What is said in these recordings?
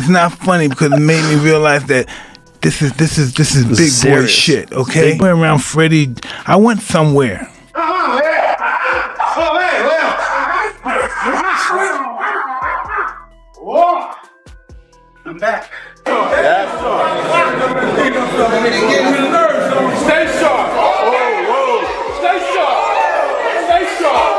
It's not funny because it made me realize that this is big boy shit, okay? I went around Freddie. I went somewhere. I'm back. Stay sharp. Stay sharp. Stay sharp.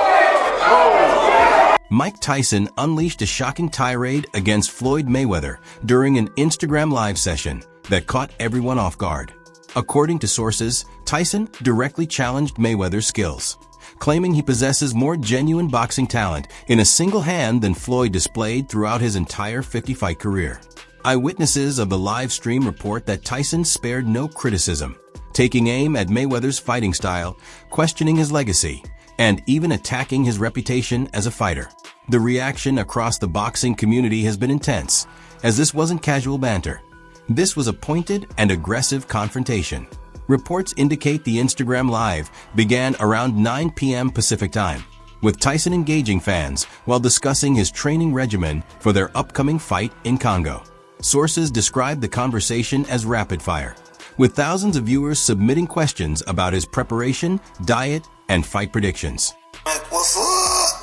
Mike Tyson unleashed a shocking tirade against Floyd Mayweather during an Instagram live session that caught everyone off guard. According to sources, Tyson directly challenged Mayweather's skills, claiming he possesses more genuine boxing talent in a single hand than Floyd displayed throughout his entire 50-fight career. Eyewitnesses of the live stream report that Tyson spared no criticism, taking aim at Mayweather's fighting style, questioning his legacy, and even attacking his reputation as a fighter. The reaction across the boxing community has been intense, as this wasn't casual banter. This was a pointed and aggressive confrontation. Reports indicate the Instagram Live began around 9 p.m. Pacific Time, with Tyson engaging fans while discussing his training regimen for their upcoming fight in Congo. Sources describe the conversation as rapid fire, with thousands of viewers submitting questions about his preparation, diet, and fight predictions. What's up?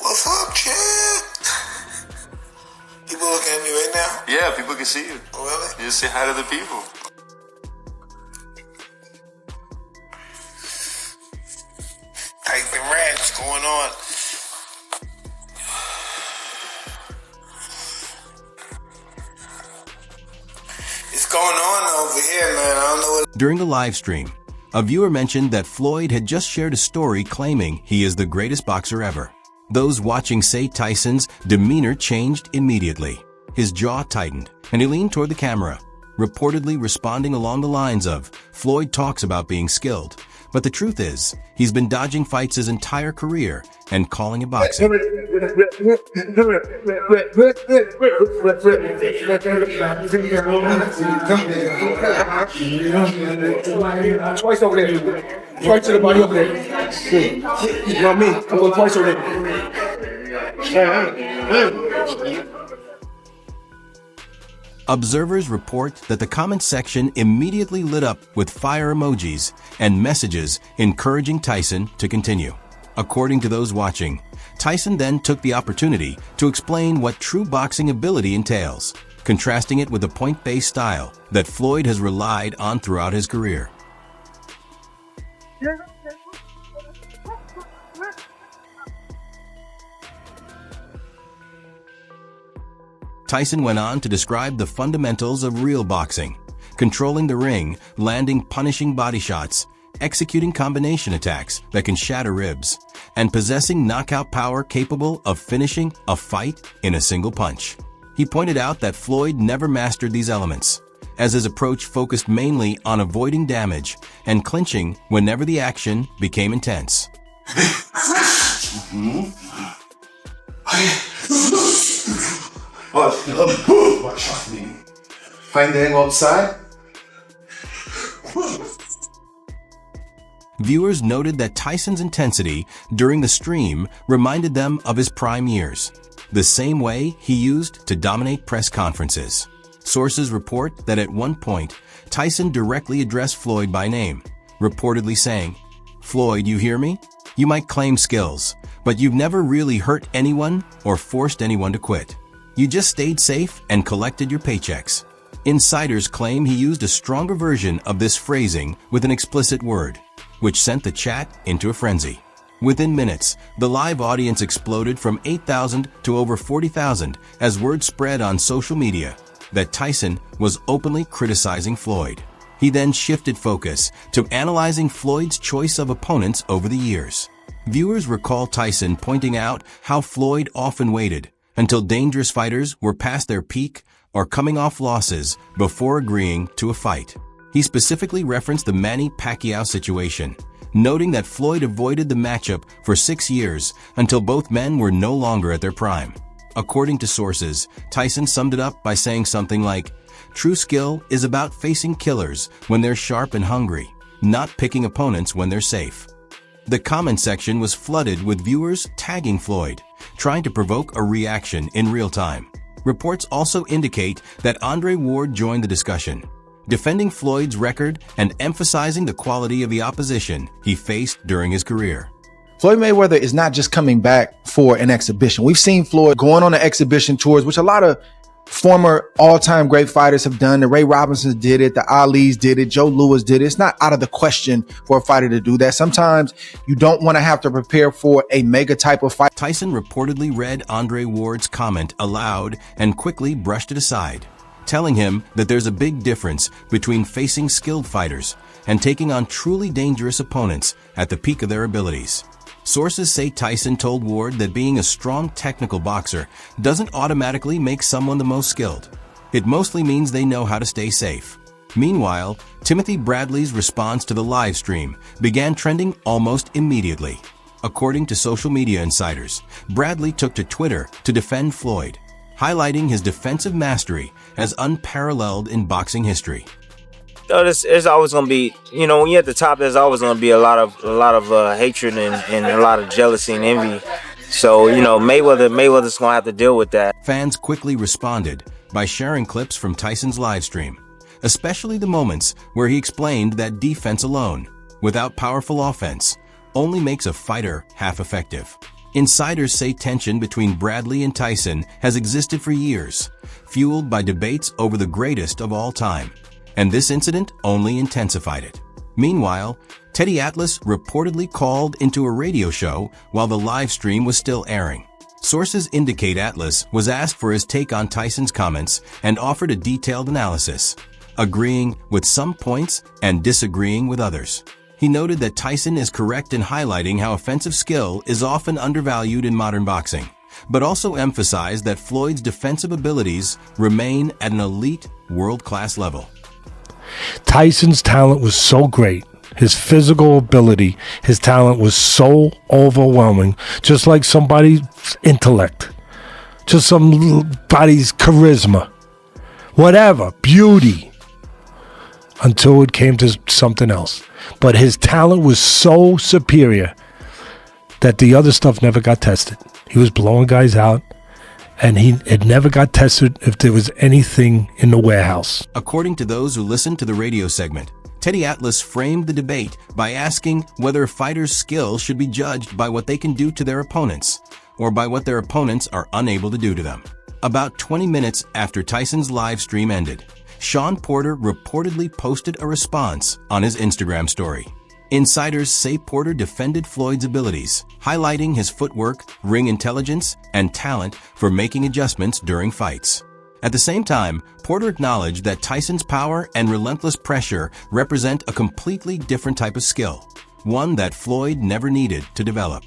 What's up, champ? People looking at me right now? Yeah, people can see you. Oh, really? You just say hi to the people. Tyson Rats going on. It's going on over here, man. I don't know what. During the live stream, a viewer mentioned that Floyd had just shared a story claiming he is the greatest boxer ever. Those watching say Tyson's demeanor changed immediately. His jaw tightened, and he leaned toward the camera, reportedly responding along the lines of, "Floyd talks about being skilled, but the truth is, he's been dodging fights his entire career and calling it boxing." Twice over there. Twice to the body over there. You know me. I'm going twice over there. Observers report that the comment section immediately lit up with fire emojis and messages encouraging Tyson to continue. According to those watching, Tyson then took the opportunity to explain what true boxing ability entails, contrasting it with the point-based style that Floyd has relied on throughout his career. Tyson went on to describe the fundamentals of real boxing: controlling the ring, landing punishing body shots, executing combination attacks that can shatter ribs, and possessing knockout power capable of finishing a fight in a single punch. He pointed out that Floyd never mastered these elements, as his approach focused mainly on avoiding damage and clinching whenever the action became intense. What, trust me. Find them outside? Viewers noted that Tyson's intensity during the stream reminded them of his prime years, the same way he used to dominate press conferences. Sources report that at one point, Tyson directly addressed Floyd by name, reportedly saying, "Floyd, you hear me? You might claim skills, but you've never really hurt anyone or forced anyone to quit. You just stayed safe and collected your paychecks." Insiders claim he used a stronger version of this phrasing with an explicit word, which sent the chat into a frenzy. Within minutes, the live audience exploded from 8,000 to over 40,000 as word spread on social media that Tyson was openly criticizing Floyd. He then shifted focus to analyzing Floyd's choice of opponents over the years. Viewers recall Tyson pointing out how Floyd often waited until dangerous fighters were past their peak or coming off losses before agreeing to a fight. He specifically referenced the Manny Pacquiao situation, noting that Floyd avoided the matchup for 6 years until both men were no longer at their prime. According to sources, Tyson summed it up by saying something like, "True skill is about facing killers when they're sharp and hungry, not picking opponents when they're safe." The comment section was flooded with viewers tagging Floyd, trying to provoke a reaction in real time. Reports also indicate that Andre Ward joined the discussion, defending Floyd's record and emphasizing the quality of the opposition he faced during his career. Floyd Mayweather is not just coming back for an exhibition. We've seen Floyd going on the exhibition tours, which a lot of former all-time great fighters have done. The Ray Robinsons did it. The Alis did it. Joe Louis did it. It's not out of the question for a fighter to do that. Sometimes you don't want to have to prepare for a mega type of fight. Tyson reportedly read Andre Ward's comment aloud and quickly brushed it aside, telling him that there's a big difference between facing skilled fighters and taking on truly dangerous opponents at the peak of their abilities. Sources say Tyson told Ward that being a strong technical boxer doesn't automatically make someone the most skilled. It mostly means they know how to stay safe. Meanwhile, Timothy Bradley's response to the live stream began trending almost immediately. According to social media insiders, Bradley took to Twitter to defend Floyd, highlighting his defensive mastery as unparalleled in boxing history. There's always gonna be, when you're at the top, there's always gonna be a lot of hatred and a lot of jealousy and envy. So Mayweather's gonna have to deal with that. Fans quickly responded by sharing clips from Tyson's live stream, especially the moments where he explained that defense alone, without powerful offense, only makes a fighter half effective. Insiders say tension between Bradley and Tyson has existed for years, fueled by debates over the greatest of all time. And this incident only intensified it. Meanwhile, Teddy Atlas reportedly called into a radio show while the live stream was still airing. Sources indicate Atlas was asked for his take on Tyson's comments and offered a detailed analysis, agreeing with some points and disagreeing with others. He noted that Tyson is correct in highlighting how offensive skill is often undervalued in modern boxing, but also emphasized that Floyd's defensive abilities remain at an elite, world-class level. Tyson's talent was so great. His physical ability, his talent was so overwhelming, just like somebody's intellect, just somebody's charisma, whatever, beauty, until it came to something else. But his talent was so superior that the other stuff never got tested. He was blowing guys out, and it never got tested if there was anything in the warehouse. According to those who listened to the radio segment, Teddy Atlas framed the debate by asking whether a fighter's skill should be judged by what they can do to their opponents, or by what their opponents are unable to do to them. About 20 minutes after Tyson's live stream ended, Sean Porter reportedly posted a response on his Instagram story. Insiders say Porter defended Floyd's abilities, highlighting his footwork, ring intelligence, and talent for making adjustments during fights. At the same time, Porter acknowledged that Tyson's power and relentless pressure represent a completely different type of skill, one that Floyd never needed to develop.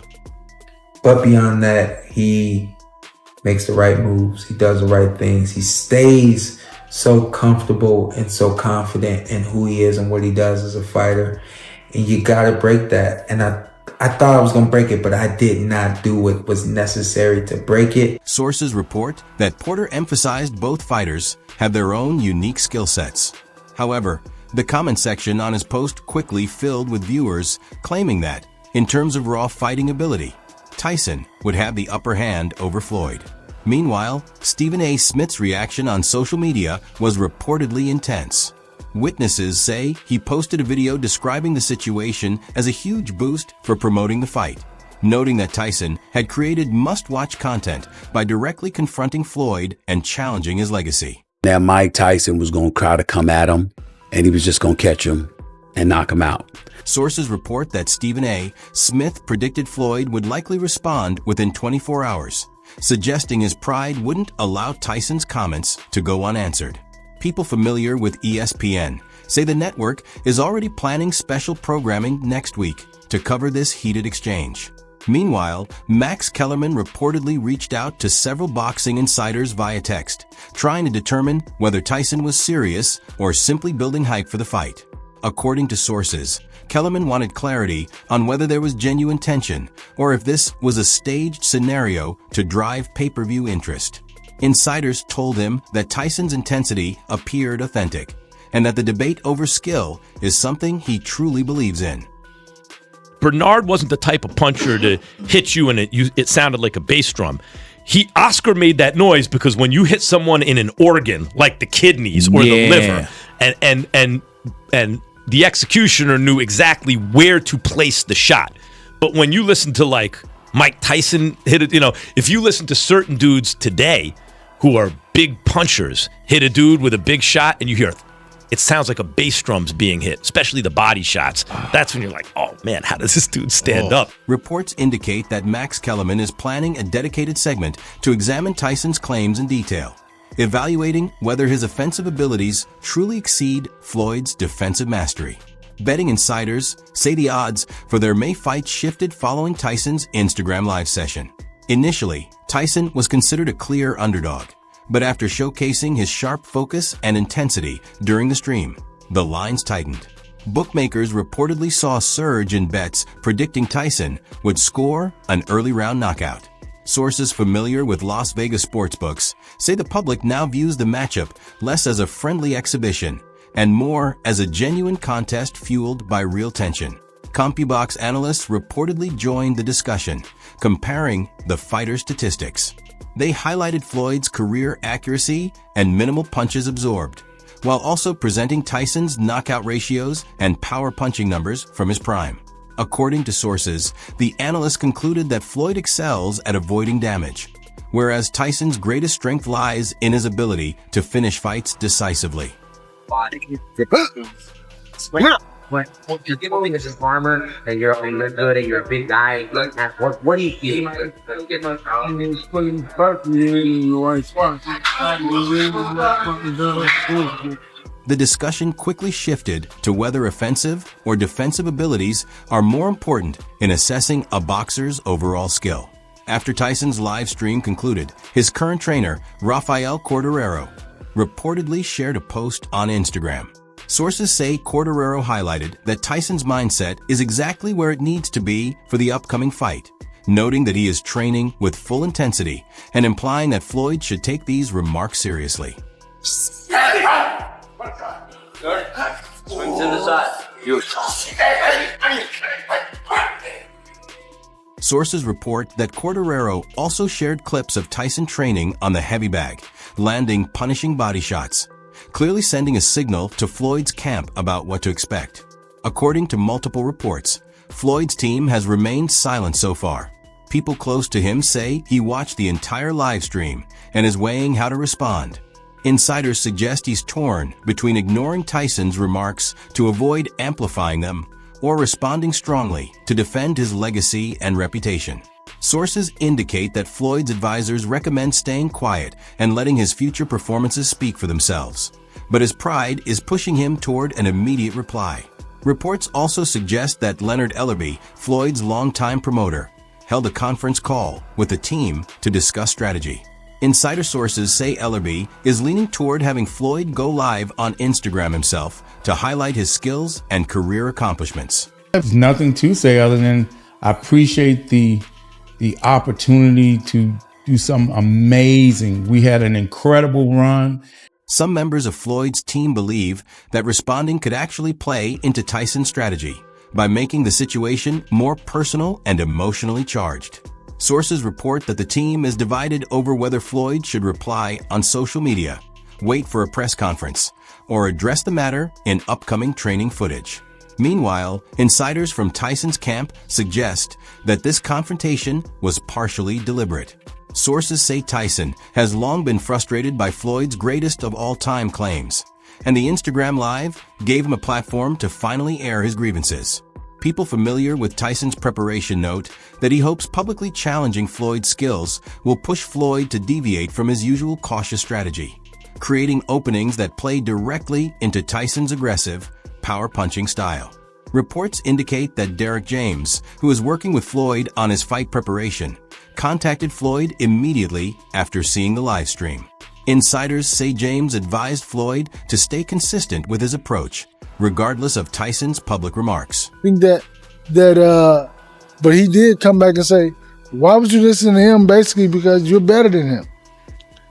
But beyond that, he makes the right moves, he does the right things, he stays so comfortable and so confident in who he is and what he does as a fighter. And you gotta break that. And I thought I was gonna break it, but I did not do what was necessary to break it. Sources report that Porter emphasized both fighters have their own unique skill sets. However, the comment section on his post quickly filled with viewers claiming that, in terms of raw fighting ability, Tyson would have the upper hand over Floyd. Meanwhile, Stephen A. Smith's reaction on social media was reportedly intense. Witnesses say he posted a video describing the situation as a huge boost for promoting the fight, noting that Tyson had created must-watch content by directly confronting Floyd and challenging his legacy. Now Mike Tyson was going to try to come at him, and he was just going to catch him and knock him out. Sources report that Stephen A. Smith predicted Floyd would likely respond within 24 hours, suggesting his pride wouldn't allow Tyson's comments to go unanswered. People familiar with ESPN say the network is already planning special programming next week to cover this heated exchange. Meanwhile, Max Kellerman reportedly reached out to several boxing insiders via text, trying to determine whether Tyson was serious or simply building hype for the fight. According to sources, Kellerman wanted clarity on whether there was genuine tension or if this was a staged scenario to drive pay-per-view interest. Insiders told him that Tyson's intensity appeared authentic and that the debate over skill is something he truly believes in. Bernard wasn't the type of puncher to hit you and it sounded like a bass drum. Oscar made that noise because when you hit someone in an organ like the kidneys or the liver, and the executioner knew exactly where to place the shot. But when you listen to like Mike Tyson hit it, if you listen to certain dudes today who are big punchers hit a dude with a big shot and you hear it sounds like a bass drum's being hit, especially the body shots. That's when you're like, oh man, how does this dude stand up? Reports indicate that Max Kellerman is planning a dedicated segment to examine Tyson's claims in detail, evaluating whether his offensive abilities truly exceed Floyd's defensive mastery. Betting insiders say the odds for their May fight shifted following Tyson's Instagram live session. Initially, Tyson was considered a clear underdog, but after showcasing his sharp focus and intensity during the stream, the lines tightened. Bookmakers reportedly saw a surge in bets predicting Tyson would score an early round knockout. Sources familiar with Las Vegas sportsbooks say the public now views the matchup less as a friendly exhibition and more as a genuine contest fueled by real tension. CompuBox analysts reportedly joined the discussion, comparing the fighters' statistics. They highlighted Floyd's career accuracy and minimal punches absorbed, while also presenting Tyson's knockout ratios and power punching numbers from his prime. According to sources, the analysts concluded that Floyd excels at avoiding damage, whereas Tyson's greatest strength lies in his ability to finish fights decisively. When you're giving us an armor and you're good and you're a big guy, what do you feel? The discussion quickly shifted to whether offensive or defensive abilities are more important in assessing a boxer's overall skill. After Tyson's live stream concluded, his current trainer, Rafael Corderero, reportedly shared a post on Instagram. Sources say Corderero highlighted that Tyson's mindset is exactly where it needs to be for the upcoming fight, noting that he is training with full intensity and implying that Floyd should take these remarks seriously. Sources report that Corderero also shared clips of Tyson training on the heavy bag, landing punishing body shots, clearly sending a signal to Floyd's camp about what to expect. According to multiple reports, Floyd's team has remained silent so far. People close to him say he watched the entire live stream and is weighing how to respond. Insiders suggest he's torn between ignoring Tyson's remarks to avoid amplifying them or responding strongly to defend his legacy and reputation. Sources indicate that Floyd's advisors recommend staying quiet and letting his future performances speak for themselves, but his pride is pushing him toward an immediate reply. Reports also suggest that Leonard Ellerbe, Floyd's longtime promoter, held a conference call with the team to discuss strategy. Insider sources say Ellerbe is leaning toward having Floyd go live on Instagram himself to highlight his skills and career accomplishments. There's nothing to say other than I appreciate the opportunity to do something amazing. We had an incredible run. Some members of Floyd's team believe that responding could actually play into Tyson's strategy by making the situation more personal and emotionally charged. Sources report that the team is divided over whether Floyd should reply on social media, wait for a press conference, or address the matter in upcoming training footage. Meanwhile, insiders from Tyson's camp suggest that this confrontation was partially deliberate. Sources say Tyson has long been frustrated by Floyd's greatest of all-time claims, and the Instagram Live gave him a platform to finally air his grievances. People familiar with Tyson's preparation note that he hopes publicly challenging Floyd's skills will push Floyd to deviate from his usual cautious strategy, creating openings that play directly into Tyson's aggressive, power-punching style. Reports indicate that Derek James, who is working with Floyd on his fight preparation, contacted Floyd immediately after seeing the live stream. Insiders say James advised Floyd to stay consistent with his approach, regardless of Tyson's public remarks. I think but he did come back and say, why would you listen to him? Basically, because you're better than him.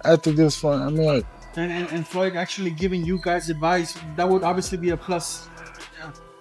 After this fight, I mean, like, and Floyd actually giving you guys advice, that would obviously be a plus.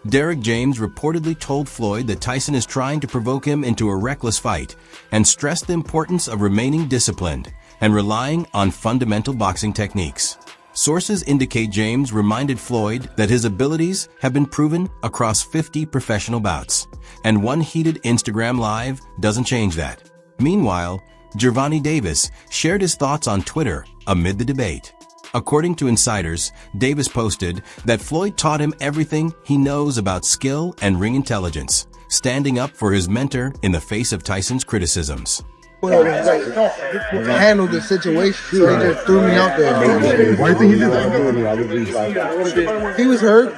Derrick James reportedly told Floyd that Tyson is trying to provoke him into a reckless fight and stressed the importance of remaining disciplined and relying on fundamental boxing techniques. Sources indicate James reminded Floyd that his abilities have been proven across 50 professional bouts, and one heated Instagram Live doesn't change that. Meanwhile, Gervonta Davis shared his thoughts on Twitter amid the debate. According to insiders, Davis posted that Floyd taught him everything he knows about skill and ring intelligence, standing up for his mentor in the face of Tyson's criticisms. Handle the situation. So they just threw me out there. Why do you think he did that? He was hurt.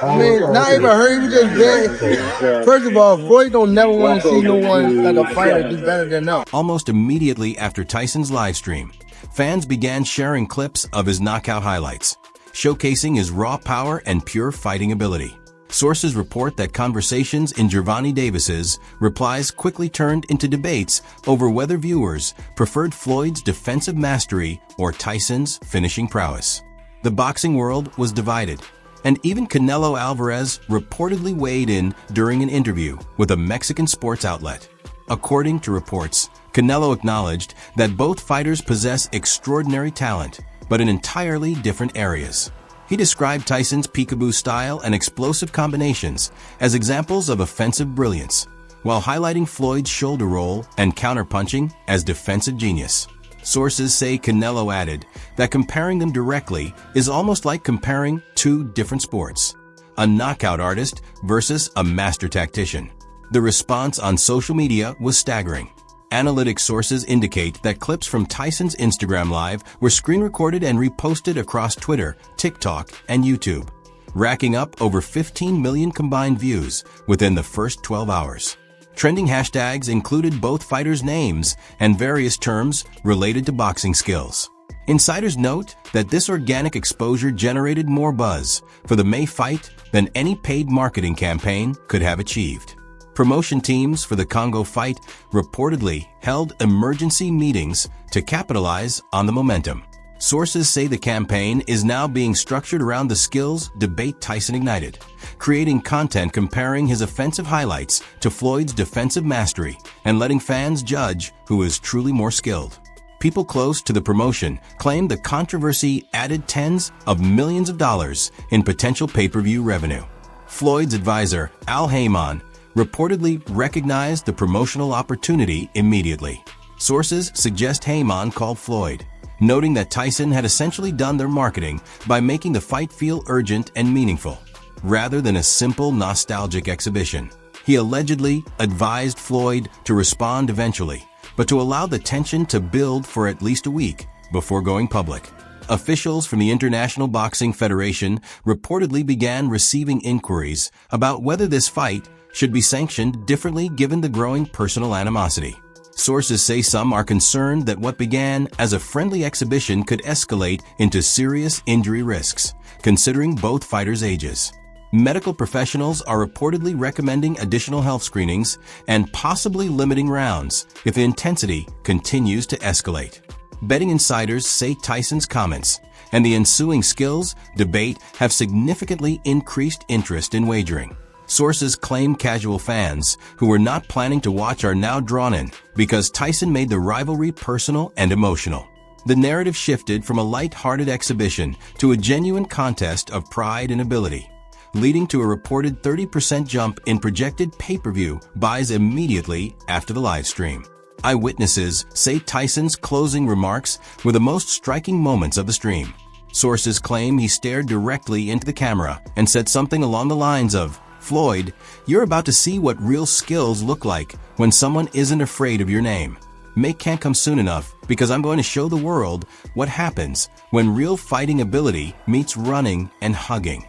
I mean, not even hurt. He was just dead. First of all, Floyd don't never want to see no one like a fighter do better than them. Almost immediately after Tyson's live stream, fans began sharing clips of his knockout highlights, showcasing his raw power and pure fighting ability. Sources report that conversations in Gervonta Davis's replies quickly turned into debates over whether viewers preferred Floyd's defensive mastery or Tyson's finishing prowess. The boxing world was divided, and even Canelo Alvarez reportedly weighed in during an interview with a Mexican sports outlet. According to reports, Canelo acknowledged that both fighters possess extraordinary talent, but in entirely different areas. He described Tyson's peekaboo style and explosive combinations as examples of offensive brilliance, while highlighting Floyd's shoulder roll and counterpunching as defensive genius. Sources say Canelo added that comparing them directly is almost like comparing two different sports, a knockout artist versus a master tactician. The response on social media was staggering. Analytic sources indicate that clips from Tyson's Instagram Live were screen-recorded and reposted across Twitter, TikTok, and YouTube, racking up over 15 million combined views within the first 12 hours. Trending hashtags included both fighters' names and various terms related to boxing skills. Insiders note that this organic exposure generated more buzz for the May fight than any paid marketing campaign could have achieved. Promotion teams for the Congo fight reportedly held emergency meetings to capitalize on the momentum. Sources say the campaign is now being structured around the skills debate Tyson ignited, creating content comparing his offensive highlights to Floyd's defensive mastery and letting fans judge who is truly more skilled. People close to the promotion claimed the controversy added tens of millions of dollars in potential pay-per-view revenue. Floyd's advisor, Al Heyman, reportedly recognized the promotional opportunity immediately. Sources suggest Heyman called Floyd, noting that Tyson had essentially done their marketing by making the fight feel urgent and meaningful, rather than a simple nostalgic exhibition. He allegedly advised Floyd to respond eventually, but to allow the tension to build for at least a week before going public. Officials from the International Boxing Federation reportedly began receiving inquiries about whether this fight should be sanctioned differently given the growing personal animosity. Sources say some are concerned that what began as a friendly exhibition could escalate into serious injury risks, considering both fighters' ages. Medical professionals are reportedly recommending additional health screenings and possibly limiting rounds if the intensity continues to escalate. Betting insiders say Tyson's comments and the ensuing skills debate have significantly increased interest in wagering. Sources claim casual fans who were not planning to watch are now drawn in because Tyson made the rivalry personal and emotional. The narrative shifted from a light-hearted exhibition to a genuine contest of pride and ability, leading to a reported 30% jump in projected pay-per-view buys immediately after the live stream. Eyewitnesses say Tyson's closing remarks were the most striking moments of the stream. Sources claim he stared directly into the camera and said something along the lines of, "Floyd, you're about to see what real skills look like when someone isn't afraid of your name. May can't come soon enough because I'm going to show the world what happens when real fighting ability meets running and hugging."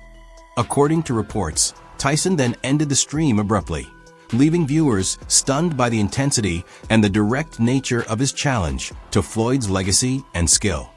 According to reports, Tyson then ended the stream abruptly, leaving viewers stunned by the intensity and the direct nature of his challenge to Floyd's legacy and skill.